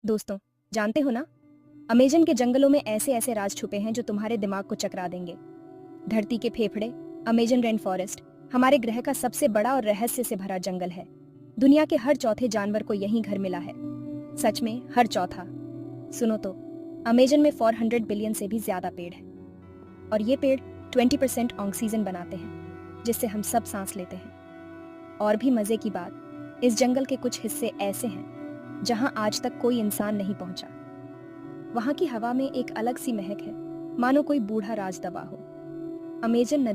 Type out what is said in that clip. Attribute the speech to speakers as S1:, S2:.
S1: दोस्तों, जानते हो ना, अमेजन के जंगलों में ऐसे ऐसे राज छुपे हैं जो तुम्हारे दिमाग को चकरा देंगे। धरती के फेफड़े, अमेजन रेन फॉरेस्ट हमारे ग्रह का सबसे बड़ा और रहस्य से भरा जंगल है। दुनिया के हर चौथे जानवर को यहीं घर मिला है। सच में, हर चौथा। सुनो तो, अमेजन में 400 बिलियन से भी ज्यादा पेड़ हैं। और ये पेड़ 20% ऑक्सीजन बनाते हैं, जिससे हम सब सांस लेते हैं। और भी मजे की बात, इस जंगल के कुछ हिस्से ऐसे हैं जहां आज तक कोई इंसान नहीं पहुंचा। वहां की हवा में एक अलग सी महक है, मानो कोई बूढ़ा राज दबा हो। अमेजन नदी